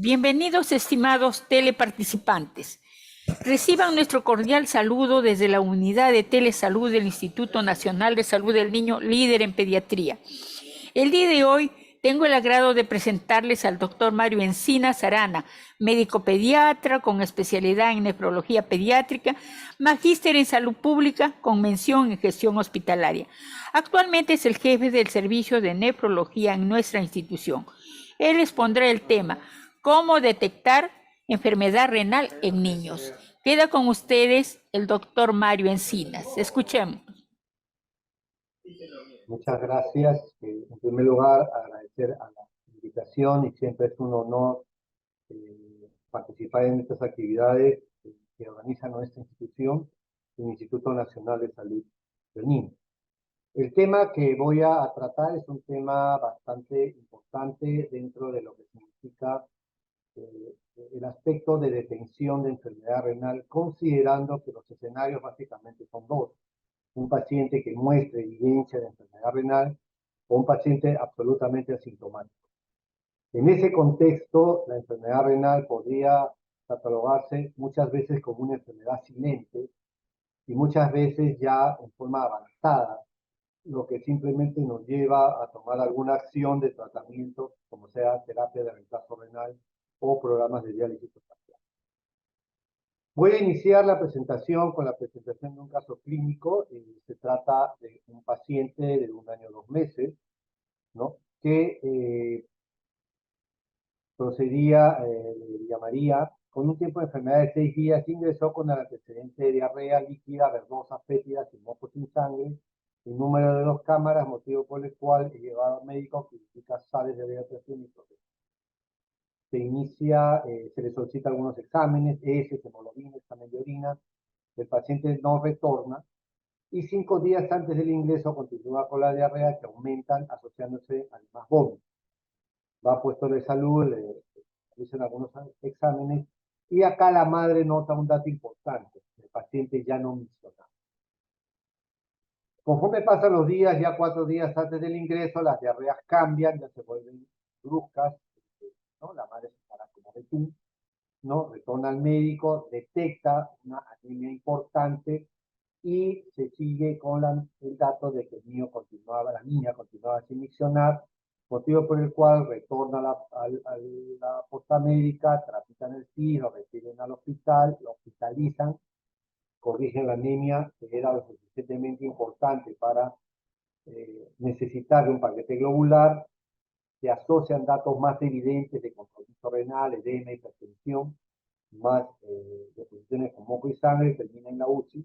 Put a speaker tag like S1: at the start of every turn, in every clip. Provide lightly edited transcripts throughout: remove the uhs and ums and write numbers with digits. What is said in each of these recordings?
S1: Bienvenidos, estimados teleparticipantes. Reciban nuestro cordial saludo desde la Unidad de Telesalud del Instituto Nacional de Salud del Niño, líder en pediatría. El día de hoy tengo el agrado de presentarles al doctor Mario Encinas Arana, médico pediatra con especialidad en nefrología pediátrica, magíster en salud pública con mención en gestión hospitalaria. Actualmente es el jefe del servicio de nefrología en nuestra institución. Él expondrá el tema: ¿cómo detectar enfermedad renal en niños? Queda con ustedes el doctor Mario Encinas. Escuchemos.
S2: Muchas gracias. En primer lugar, agradecer a la invitación, y siempre es un honor participar en estas actividades que organiza nuestra institución, el Instituto Nacional de Salud del Niño. El tema que voy a tratar es un tema bastante importante dentro de lo que significa el aspecto de detención de enfermedad renal, considerando que los escenarios básicamente son dos: un paciente que muestre evidencia de enfermedad renal o un paciente absolutamente asintomático. En ese contexto, la enfermedad renal podría catalogarse muchas veces como una enfermedad silente y muchas veces ya en forma avanzada, lo que simplemente nos lleva a tomar alguna acción de tratamiento, como sea terapia de reemplazo renal o programas de diálisis parcial. Voy a iniciar la presentación con la presentación de un caso clínico. Se trata de un paciente de 1 año 2 meses, ¿no?, que le llamaría, con un tiempo de enfermedad de 6 días, ingresó con el antecedente de diarrea líquida, verdosa, fétida, sin moco, sin sangre, el número de 2 cámaras, motivo por el cual he llevado al médico que indica sales de dehidratación y proceso. Se le solicita algunos exámenes, heces, hemoglobina, examen de orina. El paciente no retorna y 5 días antes del ingreso continúa con la diarrea, que aumentan asociándose al más vómito. Va a puesto de salud, le realizan algunos exámenes y acá la madre nota un dato importante: el paciente ya no misionó. Conforme pasan los días, ya 4 días antes del ingreso, las diarreas cambian, ya se vuelven bruscas, ¿no? La madre se para como betún, ¿no? Retorna al médico, detecta una anemia importante y se sigue con el dato de que la niña continuaba sin miccionar, motivo por el cual retorna a la posta médica, tramitan el CIS, lo reciben al hospital, lo hospitalizan, corrigen la anemia, que era lo suficientemente importante para necesitar de un paquete globular. Se asocian datos más evidentes de compromiso renal, edema, hipertensión, más deposiciones con moco y sangre, termina en la UCI,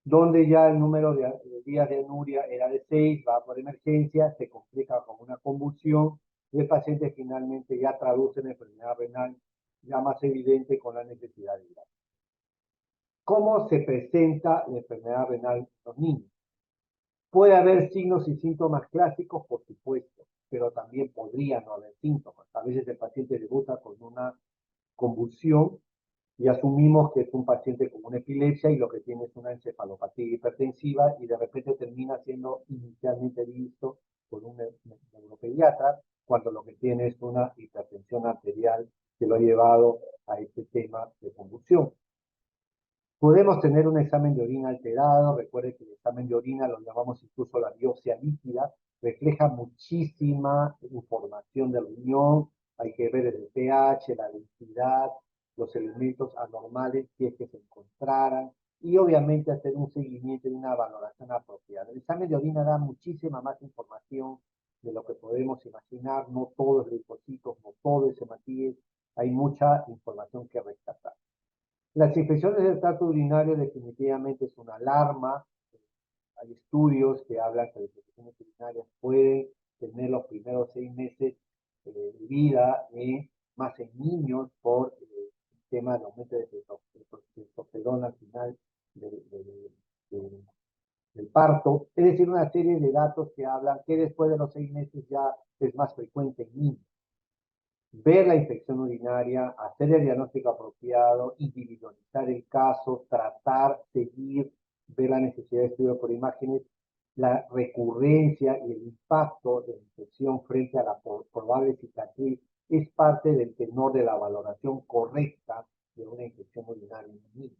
S2: donde ya el número de días de anuria era de 6, va por emergencia, se complica con una convulsión, y el paciente finalmente ya traduce en enfermedad renal ya más evidente, con la necesidad de ir. ¿Cómo se presenta la enfermedad renal en los niños? Puede haber signos y síntomas clásicos, por supuesto, pero también podría no haber síntomas. A veces el paciente debuta con una convulsión y asumimos que es un paciente con una epilepsia y lo que tiene es una encefalopatía hipertensiva, y de repente termina siendo inicialmente visto por un neuropediatra, cuando lo que tiene es una hipertensión arterial que lo ha llevado a este tema de convulsión. Podemos tener un examen de orina alterado. Recuerde que el examen de orina lo llamamos incluso la biopsia líquida, refleja muchísima información del riñón. Hay que ver el pH, la densidad, los elementos anormales si es que se encontraran, y obviamente hacer un seguimiento y una valoración apropiada. El examen de orina da muchísima más información de lo que podemos imaginar. No todo es leucocitos, no todo es hematíes, hay mucha información que rescatar. Las infecciones del tracto urinario definitivamente es una alarma. Hay estudios que hablan que las infecciones urinarias pueden tener los primeros 6 meses de vida, más en niños, por el tema de aumento de testosterona al final del parto. Es decir, una serie de datos que hablan que después de los 6 meses ya es más frecuente en niños. Ver la infección urinaria, hacer el diagnóstico apropiado, individualizar el caso, tratar, seguir, ver la necesidad de estudio por imágenes, la recurrencia y el impacto de la infección frente a la probable cicatriz es parte del tenor de la valoración correcta de una infección urinaria en el niño.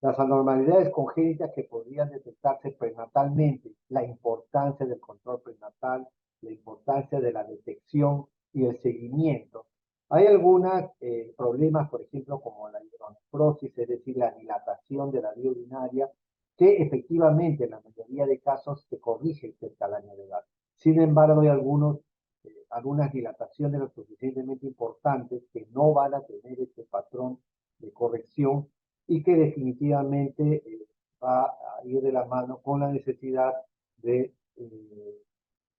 S2: Las anormalidades congénitas que podrían detectarse prenatalmente, la importancia del control prenatal, la importancia de la detección y el seguimiento. Hay algunos problemas, por ejemplo, como la hidronefrosis, es decir, la dilatación de la vía urinaria, que efectivamente en la mayoría de casos se corrige cerca al año de edad. Sin embargo, hay algunas dilataciones lo suficientemente importantes que no van a tener este patrón de corrección y que definitivamente va a ir de la mano con la necesidad de,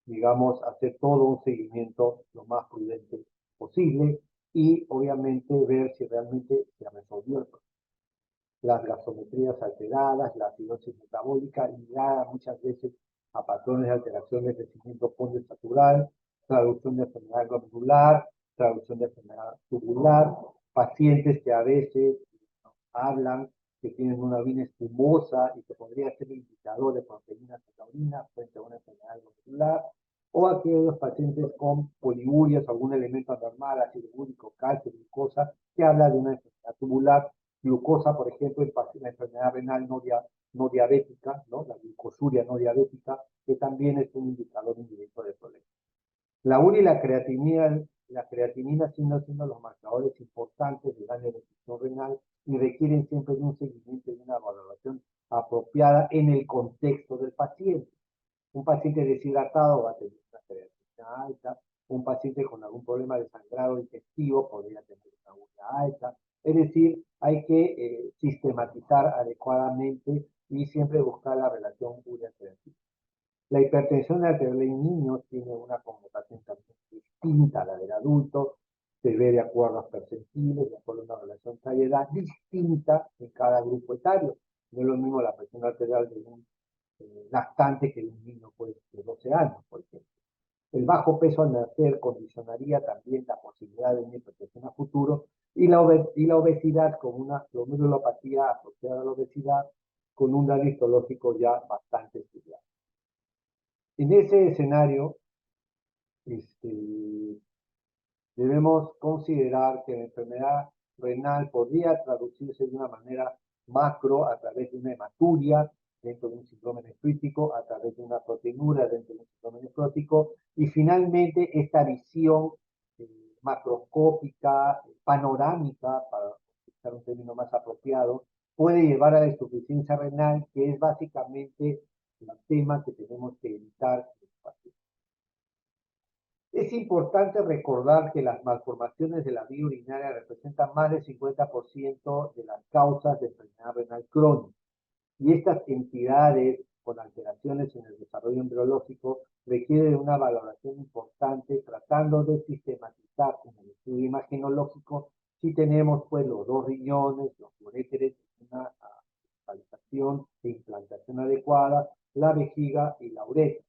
S2: digamos, hacer todo un seguimiento lo más prudente posible y obviamente ver si realmente se resolvió el problema. Las gasometrías alteradas, la acidosis metabólica ligada muchas veces a patrones de alteración de crecimiento pondosatural, traducción de enfermedad glomerular, traducción de enfermedad tubular, pacientes que a veces hablan que tienen una orina espumosa y que podría ser indicador de proteínas en la orina frente a una enfermedad glomerular, o aquellos pacientes con poliurias o algún elemento anormal, ácido úrico, calcio, glucosa, que habla de una enfermedad tubular, glucosa, por ejemplo, en la enfermedad renal no diabética, ¿no? La glucosuria no diabética, que también es un indicador indirecto de problemas. La URI y la creatinina siguen siendo los marcadores importantes de daño de función renal y requieren siempre de un seguimiento y una valoración apropiada en el contexto del paciente. Un paciente deshidratado va a tener una creatinina alta, un paciente con algún problema de sangrado digestivo podría tener una urea alta. Es decir, hay que sistematizar adecuadamente y siempre buscar la relación urea-creatina. La hipertensión arterial en niños tiene una connotación también distinta a la del adulto, se ve de acuerdo a percentiles, de acuerdo a una relación talla-edad distinta en cada grupo etario. No es lo mismo la presión arterial de un lactante que de un niño pues, de 12 años, por ejemplo. El bajo peso al nacer condicionaría también la posibilidad de una hipertensión a futuro y la obesidad con una glomerulopatía asociada a la obesidad con un daño histológico ya bastante estudiado. En ese escenario, debemos considerar que la enfermedad renal podría traducirse de una manera macro a través de una hematuria dentro de un síndrome nefrítico, a través de una proteinura dentro de un síndrome nefrótico, y finalmente esta visión macroscópica, panorámica, para utilizar un término más apropiado, puede llevar a la insuficiencia renal, que es básicamente el tema que tenemos que evitar en los pacientes. Es importante recordar que las malformaciones de la vía urinaria representan más del 50% de las causas de enfermedad renal crónica. Y estas entidades con alteraciones en el desarrollo embriológico requieren de una valoración importante tratando de sistematizar en el estudio imagenológico si tenemos pues los dos riñones, los uréteres, una localización e implantación adecuada, la vejiga y la uretra.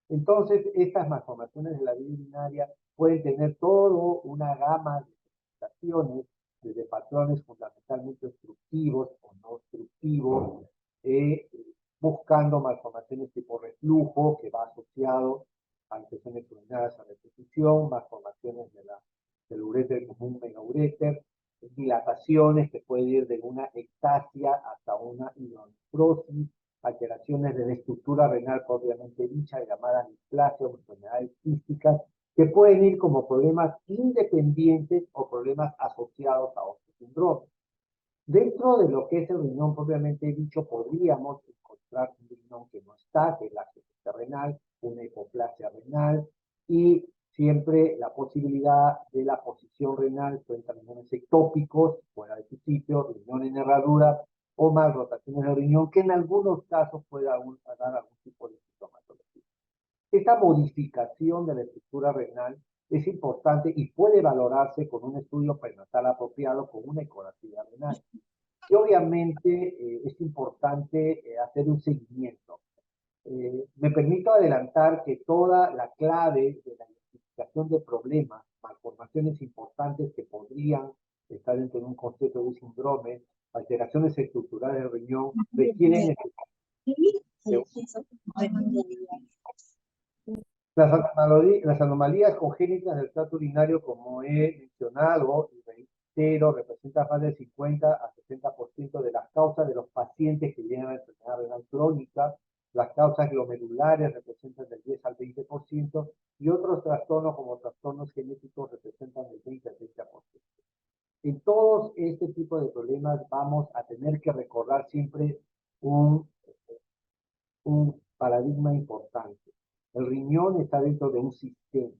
S2: Entonces, estas malformaciones de la vía urinaria pueden tener toda una gama de manifestaciones, desde patrones fundamentalmente obstructivos o no obstructivos, buscando malformaciones tipo reflujo, que va asociado a infecciones urinarias a repetición, malformaciones del uréter como un megauréter, dilataciones que pueden ir de una ectasia hasta una hidronefrosis, alteraciones de la estructura renal propiamente dicha, llamadas displasias o enfermedades quísticas, que pueden ir como problemas independientes o problemas asociados a otros síndromes. Dentro de lo que es el riñón propiamente dicho, podríamos encontrar un riñón que no está, que es la insuficiencia renal, una hipoplasia renal, y siempre la posibilidad de la posición renal frente a riñones ectópicos, fuera de su sitio, riñón en herradura, o mal rotaciones del riñón, que en algunos casos pueda dar algún tipo de sintomatología. Esta modificación de la estructura renal es importante y puede valorarse con un estudio prenatal apropiado con una ecografía renal. Y obviamente es importante hacer un seguimiento. Me permito adelantar que toda la clave de la identificación de problemas, malformaciones importantes que podrían estar dentro de un concepto de un síndrome, alteraciones estructurales del riñón, requieren Las anomalías congénitas del tracto urinario, como he mencionado y reitero, representan más del 50 a 60% de las causas de los pacientes que llegan a enfermedad renal crónica. Las causas glomerulares representan del 10 al 20% y otros trastornos como trastornos genéticos representan del 20 al 30%. En todos este tipo de problemas vamos a tener que recordar siempre un paradigma importante. El riñón está dentro de un sistema.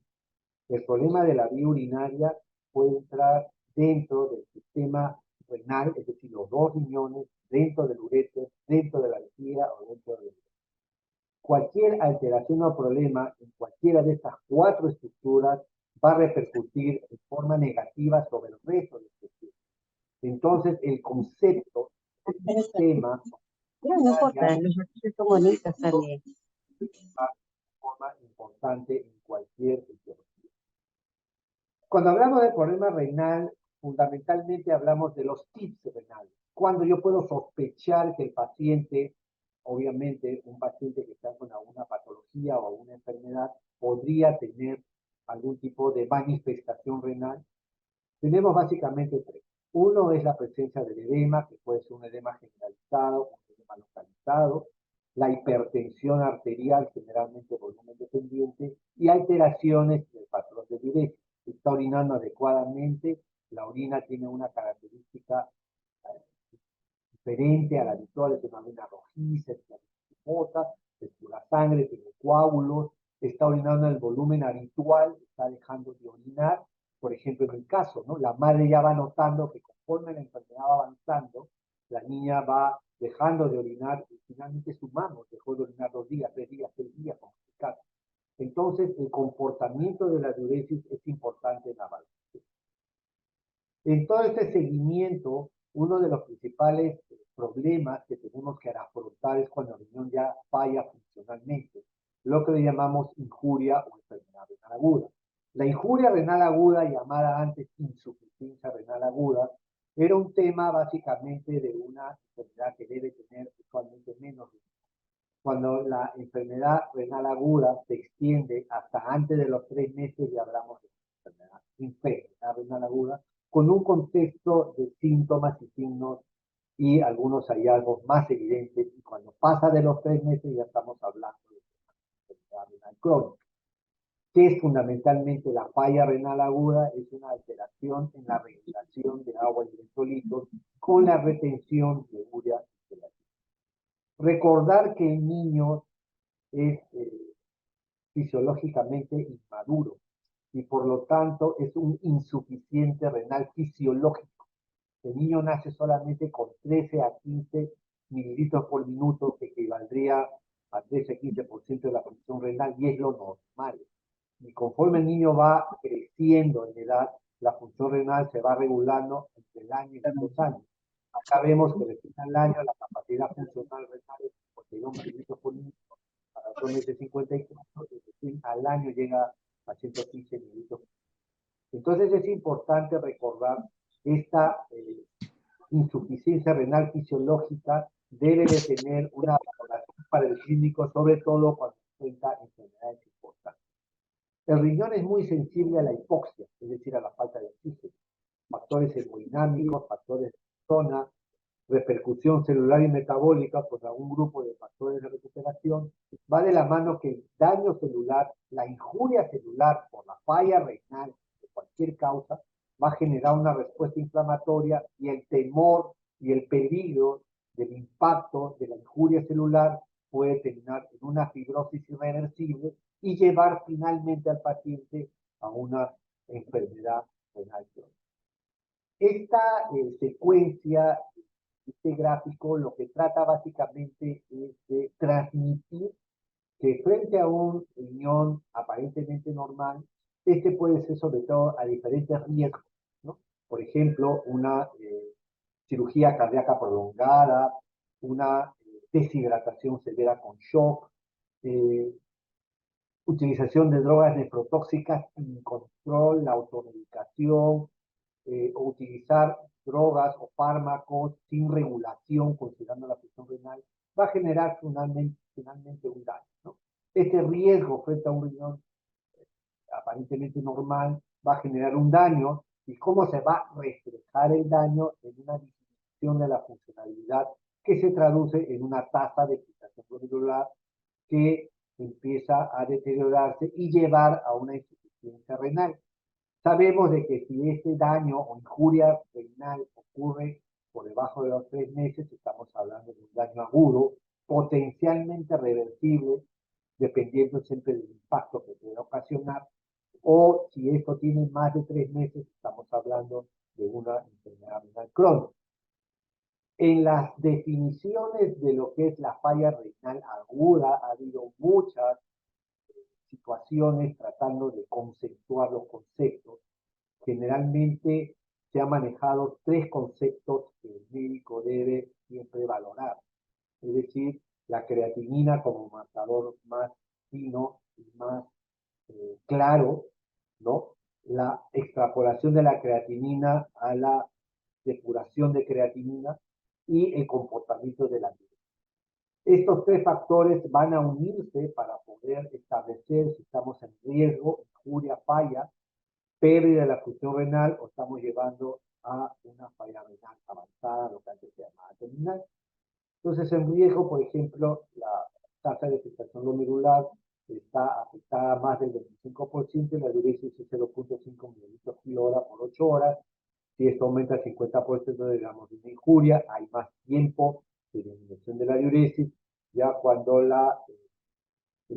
S2: El problema de la vía urinaria puede entrar dentro del sistema renal, es decir, los dos riñones, dentro del uréter, dentro de la vejiga o dentro del... Cualquier alteración o problema en cualquiera de estas cuatro estructuras va a repercutir en forma negativa sobre el resto de estructuras. Entonces, el concepto del sistema
S3: No, no importa, los ejercicios son bonitos también.
S2: forma importante en cualquier etiología. Cuando hablamos de problema renal, fundamentalmente hablamos de los tips renales. Cuando yo puedo sospechar que el paciente, obviamente un paciente que está con alguna patología o alguna enfermedad, podría tener algún tipo de manifestación renal, tenemos básicamente tres. Uno es la presencia del edema, que puede ser un edema generalizado, un edema localizado, la hipertensión arterial, generalmente volumen dependiente, y alteraciones del patrón de diuresis. Está orinando adecuadamente, la orina tiene una característica diferente a la habitual, es una orina rojiza, es pura sangre, tiene coágulos, está orinando en el volumen habitual, está dejando de orinar. Por ejemplo, en el caso, ¿no? La madre ya va notando que conforme la enfermedad va avanzando, la niña va dejando de orinar y finalmente sumamos, dejó de orinar 2 días, 3 días, 6 días, como es el caso. Entonces, el comportamiento de la diuresis es importante en la valoración. En todo este seguimiento, uno de los principales problemas que tenemos que afrontar es cuando el riñón ya falla funcionalmente, lo que le llamamos injuria o enfermedad renal aguda. La injuria renal aguda, llamada antes insuficiencia renal aguda, era un tema básicamente de una enfermedad que debe tener usualmente menos riesgo. Cuando la enfermedad renal aguda se extiende hasta antes de los 3 meses, ya hablamos de enfermedad renal aguda, con un contexto de síntomas y signos y algunos hallazgos más evidentes. Y cuando pasa de los 3 meses, ya estamos hablando de enfermedad renal crónica, que es fundamentalmente la falla renal aguda, es una alteración en la regulación de agua y electrolitos con la retención de urea y gelatina. Recordar que el niño es fisiológicamente inmaduro y por lo tanto es un insuficiente renal fisiológico. El niño nace solamente con 13 a 15 mililitros por minuto, que equivaldría a 13 a 15% de la función renal, y es lo normal. Y conforme el niño va creciendo en edad, la función renal se va regulando entre el año y los 2 años. Acá vemos que recién al año la capacidad funcional renal es 51 mililitros por minuto, para actualmente 54, y recién al año llega a 115 mililitros. Entonces es importante recordar esta insuficiencia renal fisiológica debe de tener una valoración para el clínico, sobre todo cuando se enfrenta enfermedades importantes. El riñón es muy sensible a la hipoxia, es decir, a la falta de oxígeno. Factores hemodinámicos, factores de zona, repercusión celular y metabólica, pues algún grupo de factores de recuperación, va de la mano que el daño celular, la injuria celular por la falla renal de cualquier causa, va a generar una respuesta inflamatoria y el temor y el peligro del impacto de la injuria celular puede terminar en una fibrosis irreversible y llevar finalmente al paciente a una enfermedad renal crónica. Esta secuencia, este gráfico, lo que trata básicamente es de transmitir que frente a un riñón aparentemente normal, este puede ser sobre todo a diferentes riesgos, ¿no? Por ejemplo, una cirugía cardíaca prolongada, una deshidratación severa con shock, utilización de drogas nefrotóxicas sin control, la automedicación, o utilizar drogas o fármacos sin regulación, considerando la función renal, va a generar finalmente un daño, ¿no? Este riesgo frente a un riñón aparentemente normal, va a generar un daño, y cómo se va a reflejar el daño en una disminución de la funcionalidad que se traduce en una tasa de filtración glomerular que empieza a deteriorarse y llevar a una insuficiencia renal. Sabemos de que si este daño o injuria renal ocurre por debajo de los 3 meses, estamos hablando de un daño agudo, potencialmente reversible, dependiendo siempre del impacto que pueda ocasionar, o si esto tiene más de 3 meses, estamos hablando de una enfermedad renal crónica. En las definiciones de lo que es la falla renal aguda, ha habido muchas situaciones tratando de conceptuar los conceptos. Generalmente se han manejado 3 conceptos que el médico debe siempre valorar. Es decir, la creatinina como marcador más fino y más claro, ¿no? La extrapolación de la creatinina a la depuración de creatinina y el comportamiento de la diuresis. Estos 3 factores van a unirse para poder establecer si estamos en riesgo, injuria, falla, pérdida de la función renal o estamos llevando a una falla renal avanzada, lo que antes se llamaba terminal. Entonces, en riesgo, por ejemplo, la tasa de filtración glomerular está afectada a más del 25% y la diuresis es 0.5 mililitros por hora por 8 horas. Si esto aumenta al 50%, digamos, de una injuria, hay más tiempo de disminución de la diuresis. Ya cuando el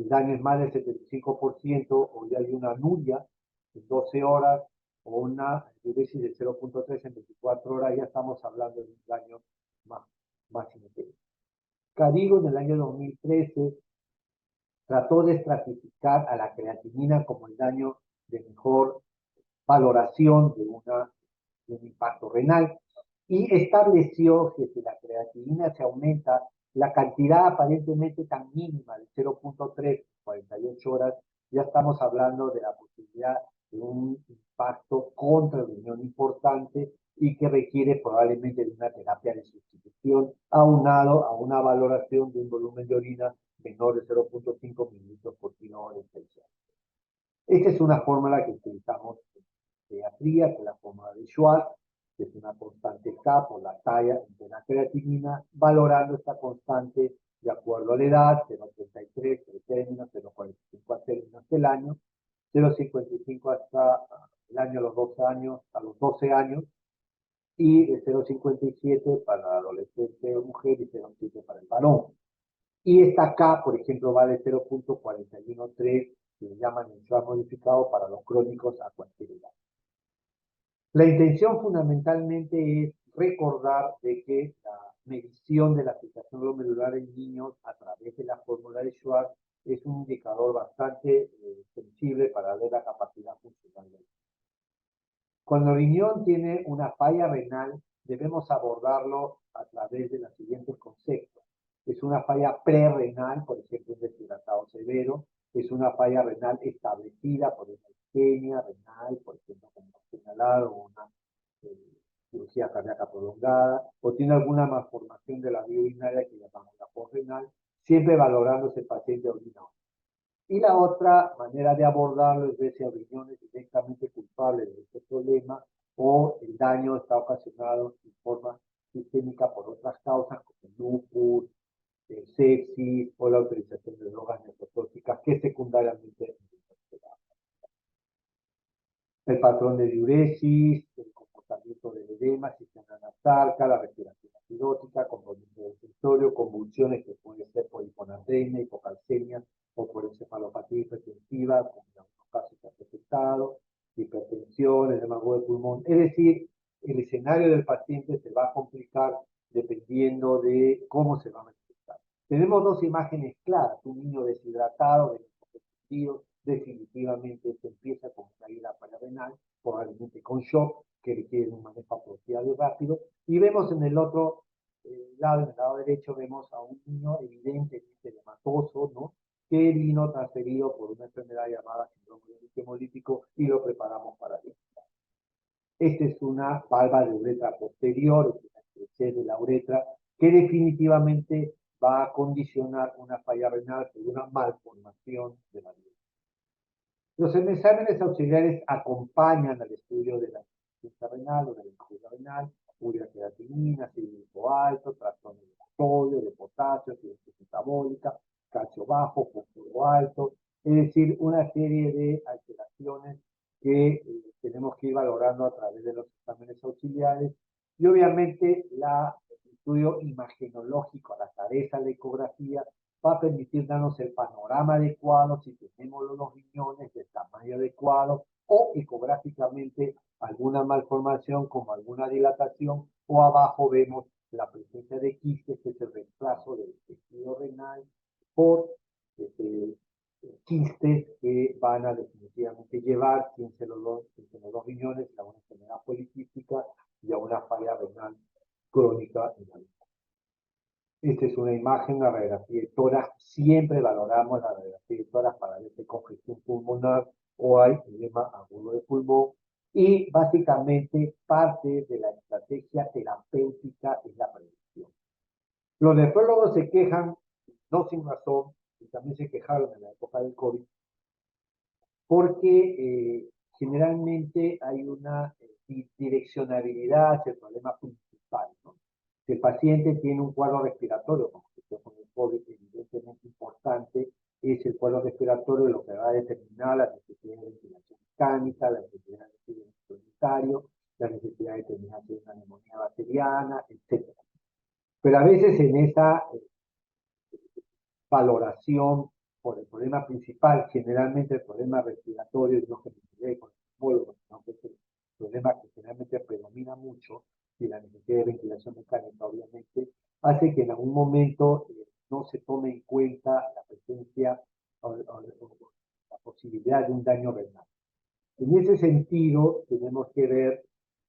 S2: daño es más del 75% o ya hay una anuria en 12 horas o una diuresis de 0.3 en 24 horas, ya estamos hablando de un daño más intenso. Carigo en el año 2013 trató de estratificar a la creatinina como el daño de mejor valoración de un impacto renal y estableció que si la creatinina se aumenta, la cantidad aparentemente tan mínima de 0.3 48 horas, ya estamos hablando de la posibilidad de un impacto contra el riñón importante y que requiere probablemente de una terapia de sustitución aunado a una valoración de un volumen de orina menor de 0.5 mililitros por kilo hora especial. Esta es una fórmula que utilizamos en pediatría, que es la fórmula de Schwartz, que es una constante K por la talla de la creatinina, valorando esta constante de acuerdo a la edad, 0.33 3 términos, 0.45 a términos del año, 0.55 hasta el año a los 12 años, y 0.57 para la adolescente mujer y 0.7 para el varón. Y esta K, por ejemplo, va de 0.413, que le llaman el Schwartz modificado para los crónicos a cualquier edad. La intención fundamentalmente es recordar de que la medición de la filtración glomerular en niños a través de la fórmula de Schwartz es un indicador bastante sensible para ver la capacidad funcional del niño. Cuando el riñón tiene una falla renal, debemos abordarlo a través de los siguientes conceptos. Es una falla prerrenal, por ejemplo, un deshidratado severo. Es una falla renal establecida por una isquemia renal, por ejemplo, como señalado, una cirugía cardíaca prolongada, o tiene alguna malformación de la vía urinaria que llamamos la postrenal, siempre valorando si el paciente orina. Y la otra manera de abordarlo es ver si el riñón es directamente culpable de este problema o el daño está ocasionado en forma sistémica por otras causas como el lupus, el sepsis o la utilización de drogas neurotóxicas que secundariamente el patrón de diuresis, el comportamiento del edema, sistema anastarca, la respiración acidotica, componente del sensorio, convulsiones que pueden ser por hiponatremia, hipocalcemia o por encefalopatía hipertensiva, como en algunos casos se ha presentado, hipertensión, edema agudo de pulmón. Es decir, el escenario del paciente se va a complicar dependiendo de cómo se va a manifestar. Tenemos 2 imágenes claras, un niño deshidratado, definitivamente se empieza con una ida renal, probablemente con shock, que requiere un manejo apropiado y rápido. Y vemos en el otro lado, en el lado derecho, vemos a un niño evidentemente hematoso, ¿no? Que vino transferido por una enfermedad llamada síndrome hemolítico y lo preparamos para esto. Esta es una valva de uretra posterior, es una estrechez de la uretra, que definitivamente va a condicionar una falla renal por una malformación de la uretra. Los exámenes auxiliares acompañan al estudio de la insuficiencia renal o de la insuficiencia renal, urea creatinina, citrato alto, trastorno de sodio, de potasio, acidosis metabólica, calcio bajo, fósforo alto, es decir, una serie de alteraciones que tenemos que ir valorando a través de los exámenes auxiliares y obviamente el estudio imagenológico a la cabeza, la ecografía, va a permitir darnos el panorama adecuado si tenemos los riñones del tamaño adecuado o ecográficamente alguna malformación como alguna dilatación o abajo vemos la presencia de quistes, que es el reemplazo del tejido renal por quistes que van a definitivamente llevar, si en los dos riñones, a una enfermedad poliquística y a una falla renal crónica en la vida. Esta es una imagen, una radiografía de tórax. Siempre valoramos la radiografía de tórax para ver si hay congestión pulmonar o hay edema agudo de pulmón. Y básicamente parte de la estrategia terapéutica es la prevención. Los nefrólogos se quejan, no sin razón, y también se quejaron en la época del COVID, porque generalmente hay una direccionabilidad hacia el problema principal, ¿no? Si el paciente tiene un cuadro respiratorio, como con el COVID, evidentemente importante, es el cuadro respiratorio lo que va a determinar la necesidad de ventilación mecánica, la necesidad de ventilación sanitario, la necesidad de determinar si es una neumonía bacteriana, etc. Pero a veces en esa valoración por el problema principal, generalmente el problema respiratorio, no que me con el psicólogo, sino que es el problema que generalmente predomina mucho, y la necesidad de ventilación mecánica, obviamente, hace que en algún momento no se tome en cuenta la presencia o la posibilidad de un daño renal. En ese sentido, tenemos que ver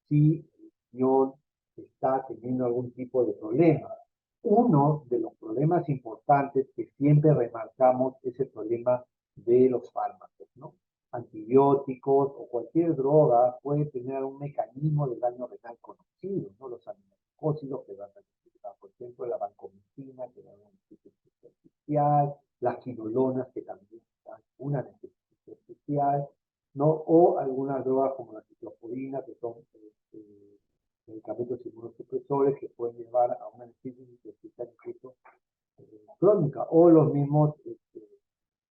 S2: si el riñón está teniendo algún tipo de problema. Uno de los problemas importantes que siempre remarcamos es el problema de los fármacos, ¿no? Antibióticos o cualquier droga puede tener un mecanismo de daño renal conocido, ¿no? Los aminoglucósidos que van a necesitar, por ejemplo, la vancomicina, que da una necesidad especial, las quinolonas, que también dan una necesidad especial, ¿no? O algunas drogas como la ciclopurina, que son medicamentos inmunosupresores que pueden llevar a una necesidad incluso crónica, o los mismos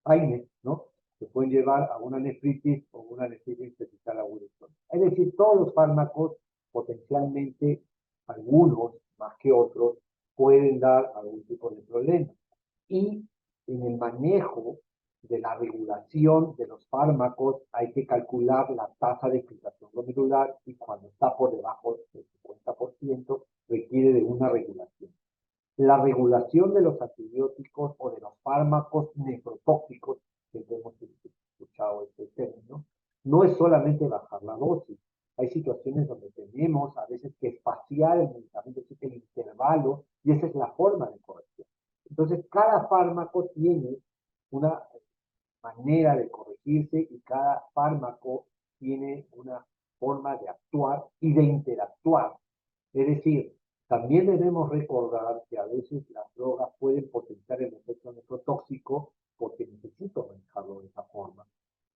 S2: AINES, ¿no? Que pueden llevar a una nefritis o una nefritis intersticial aguda. Es decir, todos los fármacos, potencialmente, algunos más que otros, pueden dar algún tipo de problema. Y en el manejo de la regulación de los fármacos hay que calcular la tasa de filtración glomerular y cuando está por debajo del 50% requiere de una regulación. La regulación de los antibióticos o de los fármacos nefrotóxicos, que hemos escuchado este término, no es solamente bajar la dosis. Hay situaciones donde tenemos a veces que espaciar el medicamento, es el intervalo, y esa es la forma de corrección. Entonces, cada fármaco tiene una manera de corregirse y cada fármaco tiene una forma de actuar y de interactuar. Es decir, también debemos recordar que a veces las drogas pueden potenciar el efecto nefrotóxico porque necesito manejarlo de esa forma.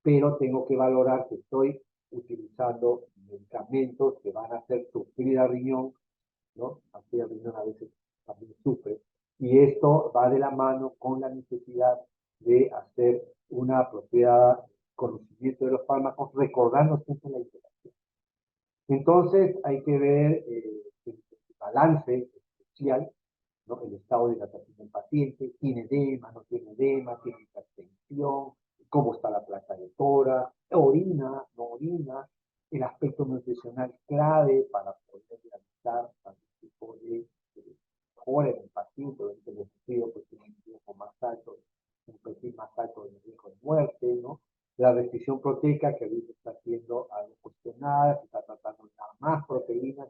S2: Pero tengo que valorar que estoy utilizando medicamentos que van a hacer sufrir al riñón, ¿no? Así el riñón a veces también sufre. Y esto va de la mano con la necesidad de hacer una apropiada conocimiento de los fármacos, recordando siempre la interacción. Entonces hay que ver el balance especial, ¿no? El estado de hidratación del paciente, tiene edema, no tiene edema, tiene hipertensión, cómo está la placa de tórax, orina, no orina, el aspecto nutricional clave para poder realizar algún tipo de mejora en el paciente, en el sentido pues tiene un riesgo más alto, un perfil más alto de riesgo de muerte, ¿no? La restricción proteica que ahorita está siendo algo cuestionada, se está tratando de dar más proteínas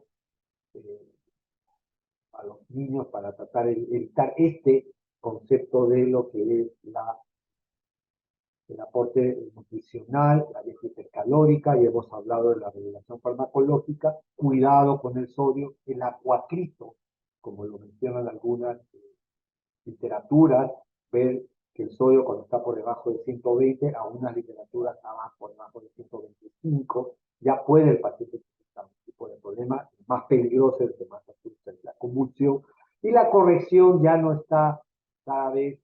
S2: a los niños para tratar de evitar este concepto de lo que es el aporte nutricional, la dieta hipercalórica, y hemos hablado de la regulación farmacológica, cuidado con el sodio, el acuacrito, como lo mencionan algunas literaturas, ver que el sodio cuando está por debajo de 120, a unas literaturas abajo por debajo de 125, ya puede el paciente presentar un tipo de problema más peligroso, el que más asusta es la convulsión, y la corrección ya no está cada vez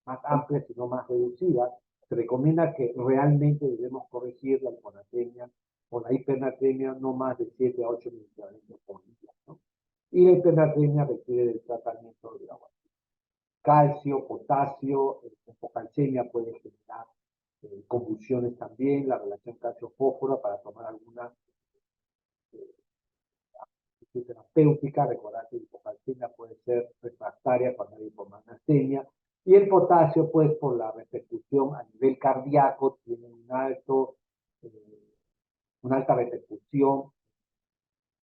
S2: más amplia, sino más reducida. Se recomienda que realmente debemos corregir la hiponatremia o la hipernatremia no más de 7 a 8 medicamentos por día, ¿no? Y la hipernatremia requiere del tratamiento de agua. Calcio, potasio, hipocalcemia puede generar convulsiones también, la relación calcio-fósforo para tomar alguna terapéutica. Recordar que la hipocalcemia puede ser refractaria cuando hay hipomagnesemia, y el potasio, pues por la repercusión a nivel cardíaco, tiene una alta repercusión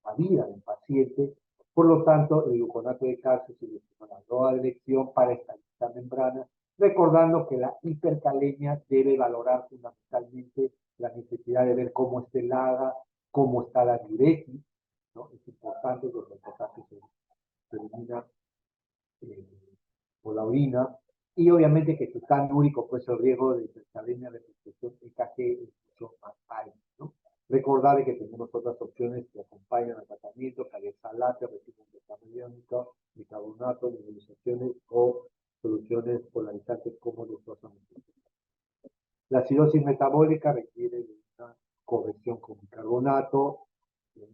S2: a vida del paciente. Por lo tanto, el gluconato de calcio sirve como la droga de elección para estabilizar membranas, recordando que la hipercalemia debe valorar fundamentalmente la necesidad de ver cómo está el AGA, cómo está la diuresis, ¿no? Es importante que el potasio se elimina por la orina, y obviamente que si está anúrico, pues el riesgo de hipercalemia de repercusión EKG es mucho más alto, ¿no? Recordar que tenemos otras opciones que acompañan al tratamiento, calesalate, régimen betameliónico, bicarbonato, nebulizaciones o soluciones polarizantes como deslozamiento. La acidosis metabólica requiere de una corrección con bicarbonato.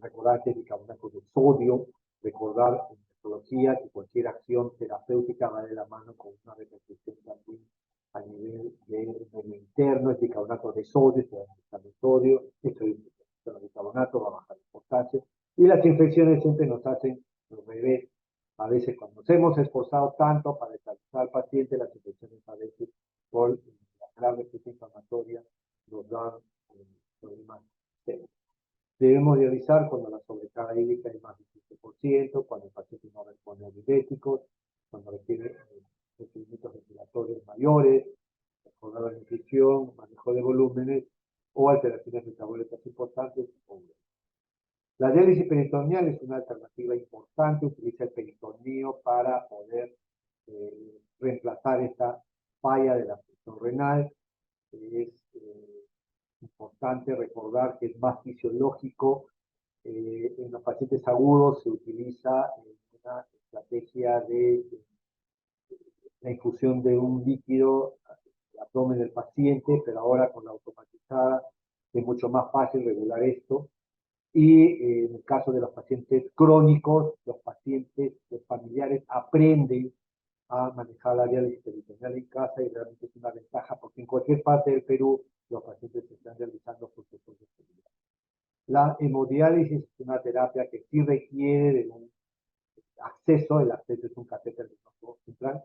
S2: Recordar que el bicarbonato de sodio, recordar en psicología que cualquier acción terapéutica va de la mano con una repercusión también a nivel del medio interno. El bicarbonato de sodio, se va a bajar el sodio, el bicarbonato va a bajar el potasio, y las infecciones siempre nos hacen los bebés. A veces cuando nos hemos esforzado tanto para estabilizar al paciente, las infecciones a veces por la gran respuesta inflamatoria nos dan problemas serios. Debemos de avisar cuando la sobrecarga hídrica es más del 15%, cuando el paciente no responde a diuréticos, cuando requiere procedimientos respiratorios mayores, recordar la nutrición, manejo de volúmenes o alteraciones metabólicas importantes. La diálisis peritoneal es una alternativa importante, utiliza el peritoneo para poder reemplazar esta falla de la función renal. Es importante recordar que es más fisiológico. En los pacientes agudos se utiliza una estrategia de la infusión de un líquido al abdomen del paciente, pero ahora con la automatizada es mucho más fácil regular esto. Y en el caso de los pacientes crónicos, los familiares aprenden a manejar la diálisis peritoneal en casa, y realmente es una ventaja porque en cualquier parte del Perú los pacientes se están realizando procesos de esterilidad. La hemodiálisis es una terapia que sí requiere de un acceso, el acceso es un catéter de venoso central,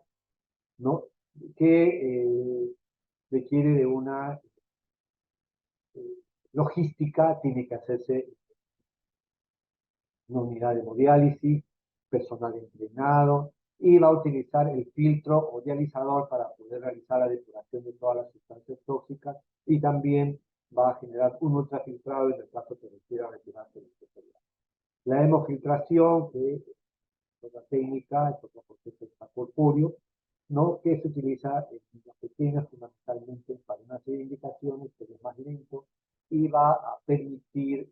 S2: ¿no? Que requiere de una logística, tiene que hacerse una unidad de hemodiálisis, personal entrenado, y va a utilizar el filtro o dializador para poder realizar la depuración de todas las sustancias tóxicas, y también va a generar un ultrafiltrado en el caso que requiera retirarse el especialidad. La hemofiltración, que es otra técnica, es otro proceso extracorpóreo, ¿no? Que se utiliza en niños pequeños fundamentalmente para una serie de indicaciones, pero es más lento y va a permitir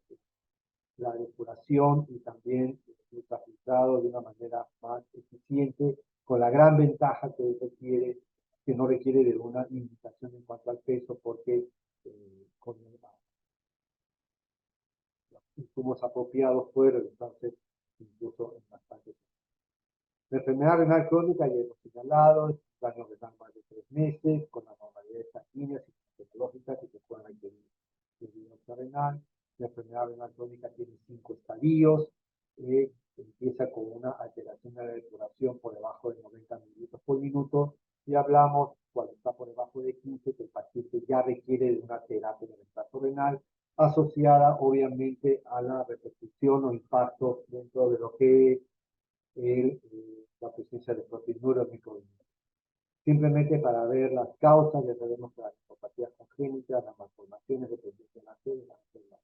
S2: la depuración y también el ultrafiltrado de una manera más eficiente, con la gran ventaja que no requiere de una limitación en cuanto al peso, porque con los insumos apropiados puede realizarse incluso en bastantes. La enfermedad renal crónica ya hemos señalado, es un daño renal más de 3 meses, con anormalidades sanguíneas y patológicas que puedan requerir de renal. La enfermedad renal crónica tiene 5 estadios. Empieza con una alteración de la depuración por debajo de 90 mililitros por minuto, y hablamos cuando está por debajo de 15 que el paciente ya requiere de una terapia de reemplazo renal, asociada obviamente a la repercusión o impacto dentro de lo que es la presencia de proteinuro microbiano. Simplemente para ver las causas, ya sabemos que las neopatías congénitas, las malformaciones dependientes de la célula, son las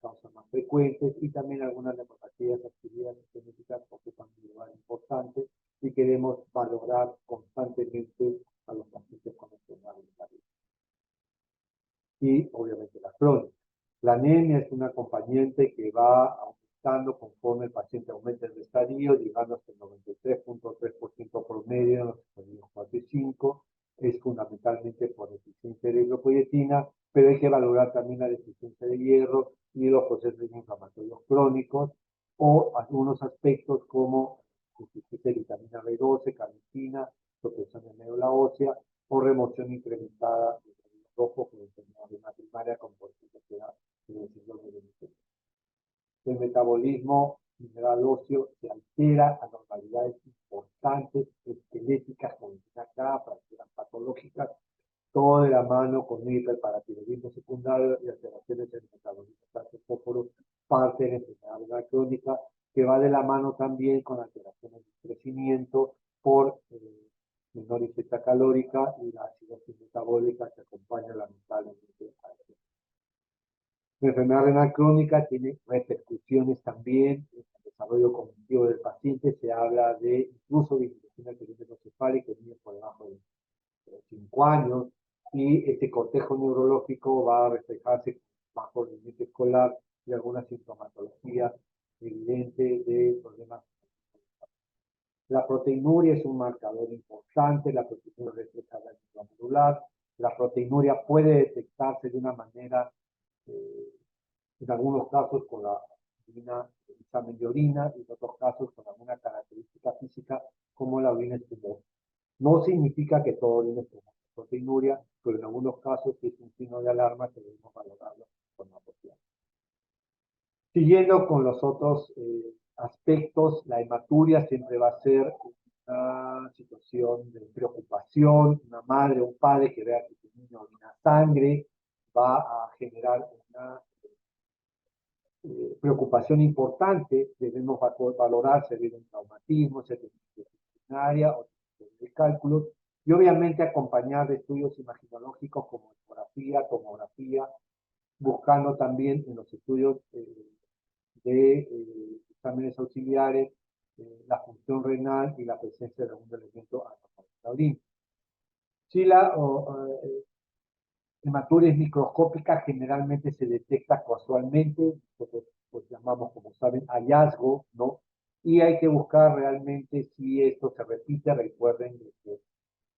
S2: causas más frecuentes, y también algunas neopatías adquiridas genéticas ocupan un lugar importante, y queremos valorar constantemente a los pacientes. y obviamente la crónica. La anemia es un acompañante que va aumentando conforme el paciente aumenta el estadio, llegando hasta el 93.3% promedio en los estadios 4 y 5. Es fundamentalmente por deficiencia de eritropoyetina, pero hay que valorar también la deficiencia de hierro y los procesos inflamatorios crónicos, o algunos aspectos como deficiencia de vitamina B12, carnitina, protección de médula ósea, o remoción incrementada de glóbulos rojos con enfermedad renal primaria, como por ejemplo el síndrome de Meniere. El metabolismo mineral óseo se altera a normalidades importantes, esqueléticas, con fracturas patológicas, todo de la mano con hiperparatiroidismo secundario y alteraciones en el metabolismo de fósforo, parte de la enfermedad renal crónica, que va de la mano también con alteraciones de crecimiento por menor ingesta calórica y la acidosis metabólica que acompaña lamentablemente a esto. La enfermedad renal crónica tiene repercusiones también en el desarrollo cognitivo del paciente. Se habla de incluso de disminución del perímetro cefálico que viene por debajo de 5 años, y este cortejo neurológico va a reflejarse bajo el rendimiento escolar y alguna sintomatología evidente de problemas. La proteinuria es un marcador importante, la proteinuria refleja la actividad medular. La proteinuria puede detectarse de una manera, en algunos casos con la orina, el examen de orina, y en otros casos con alguna característica física como la orina espumosa. No significa que todo orina espumosa es proteinuria, pero en algunos casos es un signo de alarma que debemos valorarlo con la apropiada. Siguiendo con los otros aspectos, la hematuria siempre va a ser una situación de preocupación. Una madre o un padre que vea que su niño orina sangre va a generar una preocupación importante. Debemos valorar si ha habido un traumatismo, si ha tenido disciplinaria o de cálculos, y obviamente acompañar de estudios imaginológicos como ecografía, tomografía, buscando también en los estudios de exámenes auxiliares la función renal y la presencia de algún elemento anormal en la orina. Si la hematuria es microscópica, generalmente se detecta casualmente, nosotros pues llamamos, como saben, hallazgo, ¿no? Y hay que buscar realmente si esto se repite. Recuerden que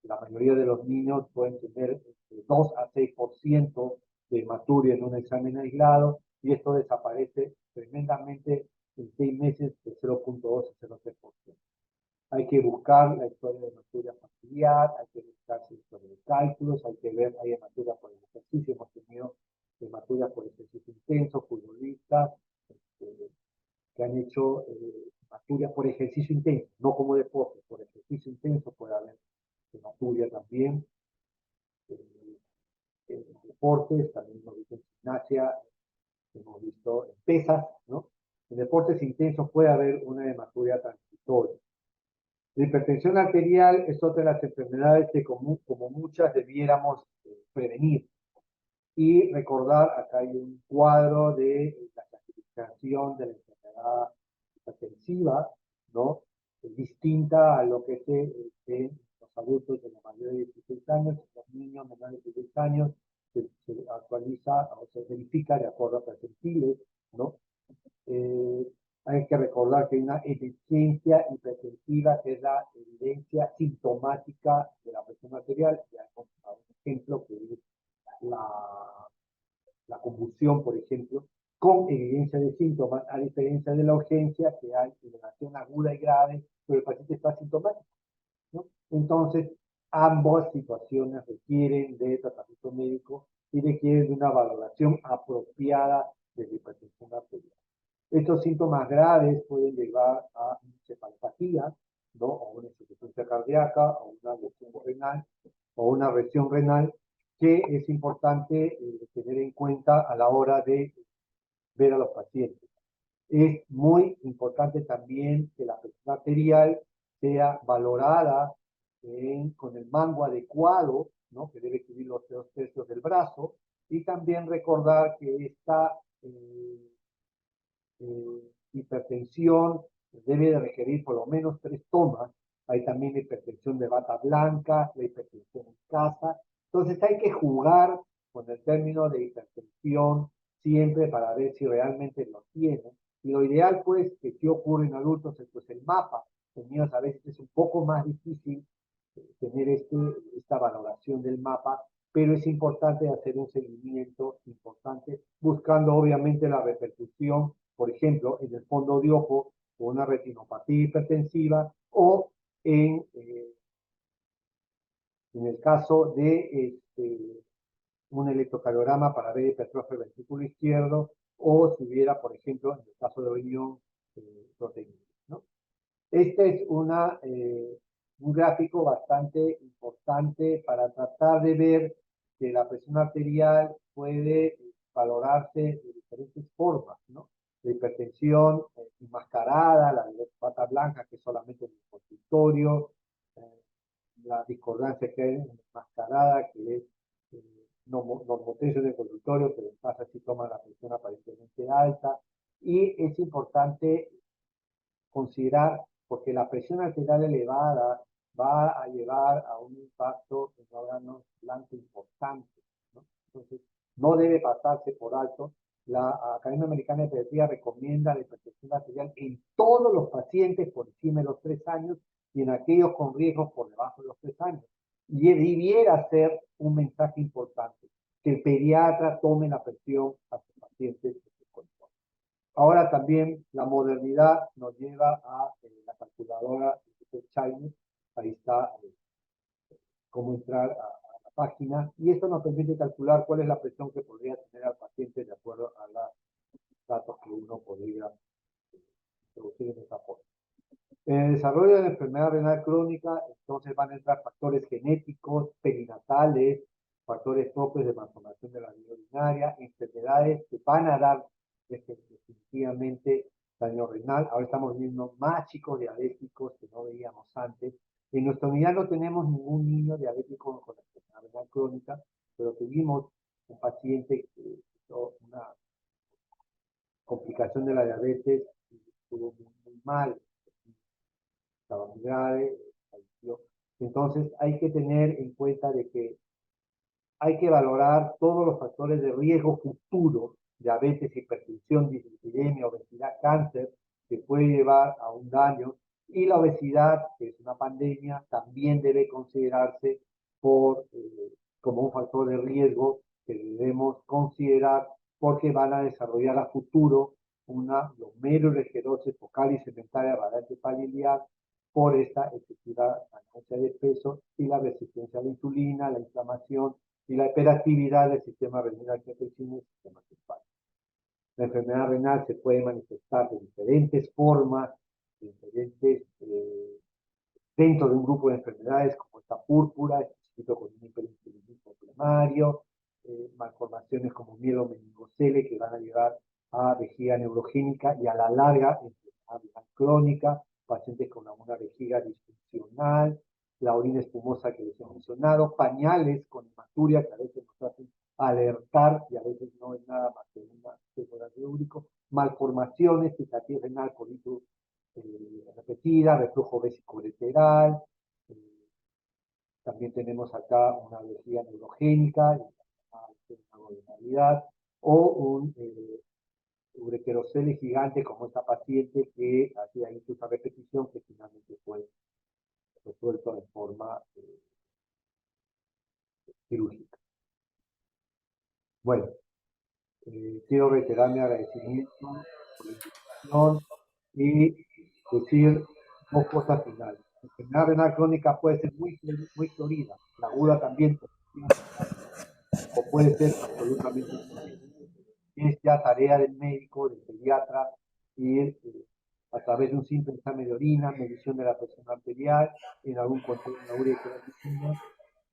S2: la mayoría de los niños pueden tener 2 a 6% de hematuria en un examen aislado, y esto desaparece tremendamente en 6 meses de 0.2 a 0.3%. Hay que buscar la historia de hematuria familiar, hay que buscar su historia de cálculos, hay que ver, hay hematuria por el ejercicio, hemos tenido hematuria por ejercicio intenso, futbolistas que han hecho hematuria por ejercicio intenso, no como deporte, por ejercicio intenso puede haber hematuria también. En deportes, también hemos visto en gimnasia, hemos visto en pesas, ¿no? En deportes intensos puede haber una hematuria transitoria. La hipertensión arterial es otra de las enfermedades que como muchas debiéramos prevenir. Y recordar, acá hay un cuadro de la clasificación de la enfermedad hipertensiva, ¿no? Distinta a lo que se en los adultos de los mayores de 16 años, los niños menores de 16 años, se actualiza o se verifica de acuerdo a percentiles, ¿no? Hay que recordar que hay una evidencia hipertensiva, que es la evidencia sintomática de la presión arterial. Ya hemos dado un ejemplo que es la convulsión, por ejemplo, con evidencia de síntomas, a diferencia de la urgencia, que hay elevación aguda y grave, pero el paciente está asintomático, ¿no? Entonces, ambas situaciones requieren de tratamiento médico y requieren de una valoración apropiada de la hipertensión arterial. Estos síntomas graves pueden llevar a encefalopatía, ¿no? O una insuficiencia cardíaca, o una lesión renal, o una lesión renal, que es importante tener en cuenta a la hora de ver a los pacientes. Es muy importante también que la presión arterial sea valorada con el mango adecuado, ¿no? Que debe cubrir los 2/3 del brazo, y también recordar que esta hipertensión debe de requerir por lo menos 3 tomas. Hay también la hipertensión de bata blanca, la hipertensión en casa. Entonces hay que jugar con el término de hipertensión siempre para ver si realmente lo tienen. Y lo ideal, pues, que sí ocurre en adultos, pues el mapa. En niños a veces es un poco más difícil tener esta valoración del mapa, pero es importante hacer un seguimiento importante, buscando obviamente la repercusión, por ejemplo, en el fondo de ojo, o una retinopatía hipertensiva, o en el caso de un electrocardiograma para ver hipertrofia del ventrículo izquierdo, o si hubiera, por ejemplo, en el caso de riñón, proteína, ¿no? Este es un gráfico bastante importante para tratar de ver que la presión arterial puede valorarse de diferentes formas, ¿no? La hipertensión enmascarada, la de bata blanca, que es solamente en el consultorio, eh, la discordancia que hay enmascarada, que es normotensión en el consultorio, pero en casa sí toma la presión aparentemente alta, y es importante considerar, porque la presión arterial elevada va a llevar a un impacto en órganos blancos importante, ¿no? Entonces, no debe pasarse por alto. La Academia Americana de Pediatría recomienda la hipertensión arterial en todos los pacientes por encima de los 3 años y en aquellos con riesgos por debajo de los 3 años. Y debiera ser un mensaje importante, que el pediatra tome la presión a sus pacientes. Ahora también la modernidad nos lleva a la calculadora de China. Ahí está cómo entrar a la página. Y esto nos permite calcular cuál es la presión que podría tener al paciente de acuerdo a los datos que uno podría introducir en esa forma. En el desarrollo de la enfermedad renal crónica, entonces van a entrar factores genéticos, perinatales, factores propios de malformación de la vía urinaria, enfermedades que van a dar definitivamente daño renal. Ahora estamos viendo más chicos diabéticos que no veíamos antes. En nuestra unidad no tenemos ningún niño diabético con enfermedad renal crónica, pero tuvimos un paciente que tuvo una complicación de la diabetes y estuvo muy mal, estaba muy grave, falleció. Entonces hay que tener en cuenta de que hay que valorar todos los factores de riesgo futuro, diabetes, hipertensión, dislipidemia, obesidad, cáncer, que puede llevar a un daño, y la obesidad, que es una pandemia, también debe considerarse como un factor de riesgo que debemos considerar porque van a desarrollar a futuro una glomerulosclerosis focal y segmentaria variante familiar por esta excesiva ganancia de peso y la resistencia a la insulina, la inflamación y la hiperactividad del sistema renal, angiotensina y el sistema simpático. La enfermedad renal se puede manifestar de diferentes formas, dentro de un grupo de enfermedades como esta púrpura, escrito con un hiperinsulinismo primario, malformaciones como mielomeningocele que van a llevar a vejiga neurogénica y a la larga enfermedad crónica, pacientes con una vejiga disfuncional, la orina espumosa que les he mencionado, pañales con hematuria que a veces nos hacen alertar y a veces no es nada más que una desodorante úrico, malformaciones, cicatriz renal, colitis repetida, reflujo vesicolateral, también tenemos acá una vejiga neurogénica, una glomerulidad, o un ureterocele gigante como esta paciente que hacía incluso repetición que finalmente fue resuelto de forma quirúrgica. Bueno, quiero reiterar mi agradecimiento por la invitación y decir dos cosas finales. La enfermedad renal crónica puede ser muy florida, la aguda también, o puede ser absolutamente florida. Es ya tarea del médico, del pediatra, ir a través de un simple examen de orina, medición de la presión arterial, en algún control de la urea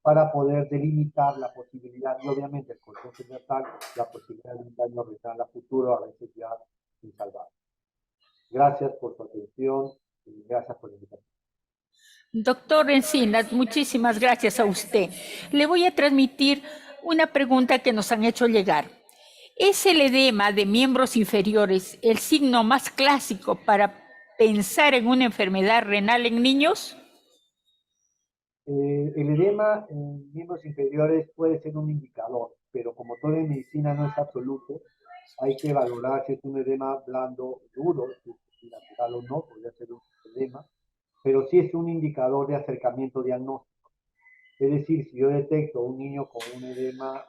S2: para poder delimitar la posibilidad, y obviamente el control prenatal, la posibilidad de un daño renal a futuro, a veces ya insalvable. Gracias por su atención y gracias por la invitación.
S1: Doctor Encinas, muchísimas gracias a usted. Le voy a transmitir una pregunta que nos han hecho llegar. ¿Es el edema de miembros inferiores el signo más clásico para pensar en una enfermedad renal en niños?
S2: El edema en miembros inferiores puede ser un indicador, pero doctor en medicina no es absoluto. Hay que valorar si es un edema blando duro, si es bilateral o no, podría ser un edema, pero sí es un indicador de acercamiento diagnóstico. Es decir, si yo detecto un niño con un edema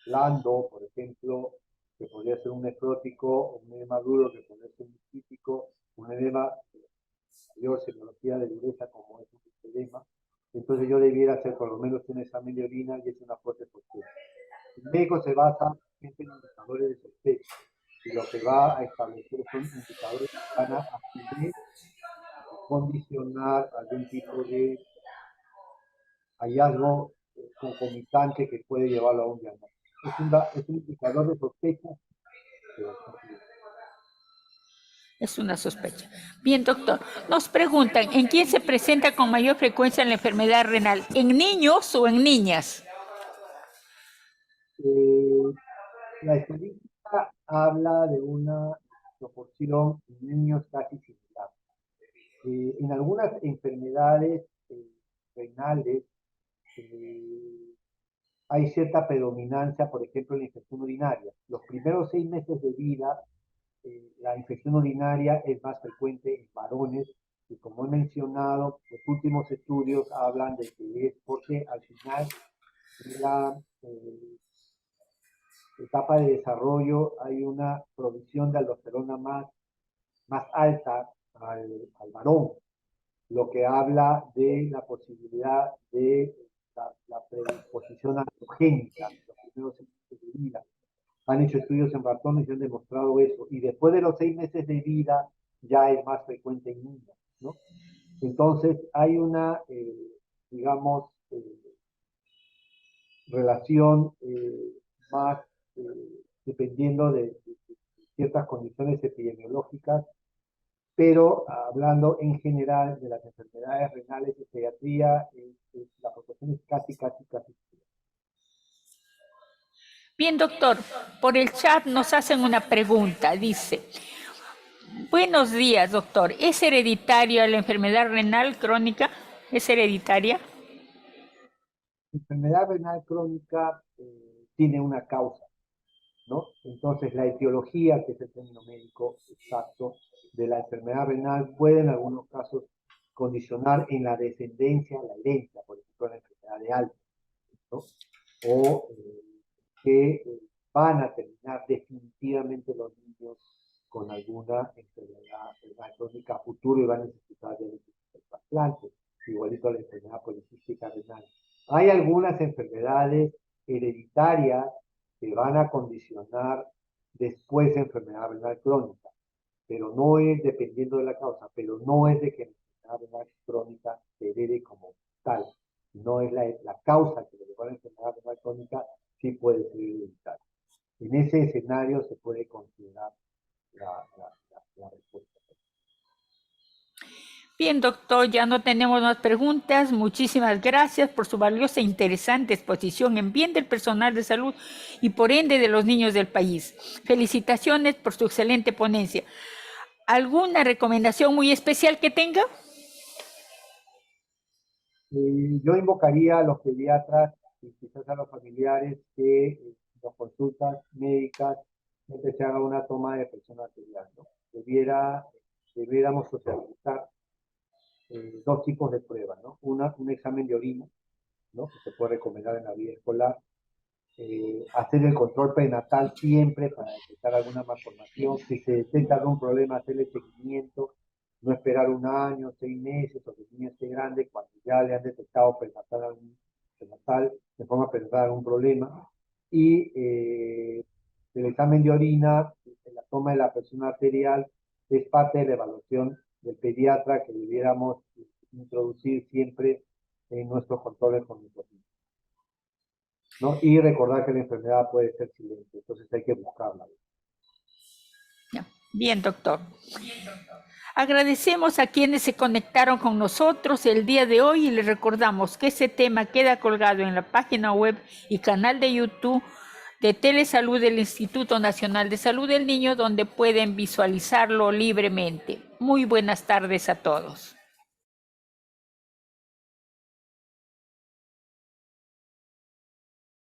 S2: blando, por ejemplo, que podría ser un nefrótico, un edema duro que podría ser un crítico, un edema mayor semiología de dureza como es un edema, entonces yo debiera hacer por lo menos un examen de orina y es una fuerte sospecha. El médico se basa siempre en indicadores de sospecha y lo que va a establecer son indicadores que van a asumir condicionar algún tipo de hallazgo concomitante que puede llevarlo a un diagnóstico. Es un indicador de sospecha, pero no es.
S1: Es una sospecha. Bien, doctor. Nos preguntan, ¿en quién se presenta con mayor frecuencia la enfermedad renal? ¿En niños o en niñas?
S2: La estadística habla de una proporción en niños casi similar. En algunas enfermedades renales hay cierta predominancia, por ejemplo, en la infección urinaria. Los primeros 6 meses de vida, la infección urinaria es más frecuente en varones y como he mencionado, los últimos estudios hablan de que es porque al final de la etapa de desarrollo hay una provisión de aldosterona más alta al varón, lo que habla de la posibilidad de la predisposición androgénica en los primeros 6 meses de vida. Han hecho estudios en ratones y han demostrado eso. Y después de los 6 meses de vida ya es más frecuente en niños, ¿no? Entonces hay una, digamos, relación más dependiendo de ciertas condiciones epidemiológicas, pero hablando en general de las enfermedades renales de pediatría, la proporción es casi.
S1: Bien, doctor. Por el chat nos hacen una pregunta. Dice, buenos días, doctor. ¿Es hereditaria la enfermedad renal crónica? ¿Es hereditaria?
S2: La enfermedad renal crónica tiene una causa, ¿no? Entonces, la etiología, que es el término médico exacto de la enfermedad renal, puede en algunos casos condicionar en la descendencia, la herencia, por ejemplo, la enfermedad de Alzheimer, ¿no? O que van a terminar definitivamente los niños con alguna enfermedad renal crónica a futuro y van a necesitar de trasplantes, igualito a la enfermedad policística renal. Hay algunas enfermedades hereditarias que van a condicionar después enfermedad renal crónica, pero no es dependiendo de la causa, pero no es de que la enfermedad renal crónica se herede como tal, no es la causa que le lleva a la enfermedad renal crónica, sí puede ser hereditaria. En ese escenario se puede considerar la respuesta.
S1: Bien, doctor, ya no tenemos más preguntas. Muchísimas gracias por su valiosa e interesante exposición en bien del personal de salud y por ende de los niños del país. Felicitaciones por su excelente ponencia. ¿Alguna recomendación muy especial que tenga?
S2: Yo invocaría a los pediatras y quizás a los familiares que las consultas médicas siempre se haga una toma de presión arterial, ¿no? Debiéramos socializar 2 tipos de pruebas, ¿no? Un examen de orina, ¿no? Que se puede recomendar en la vida escolar. Hacer el control prenatal siempre para detectar alguna malformación. Si se detecta algún problema, hacerle seguimiento. No esperar 1 año, 6 meses, o que el niño esté grande, cuando ya le han detectado prenatal de forma prenatal algún problema. Y el examen de orina, la toma de la presión arterial, es parte de la evaluación del pediatra que debiéramos introducir siempre en nuestros controles con nuestros niños, ¿no? Y recordar que la enfermedad puede ser silente, entonces hay que buscarla.
S1: Bien, doctor. Agradecemos a quienes se conectaron con nosotros el día de hoy y les recordamos que este tema queda colgado en la página web y canal de YouTube de Telesalud del Instituto Nacional de Salud del Niño, donde pueden visualizarlo libremente. Muy buenas tardes a todos.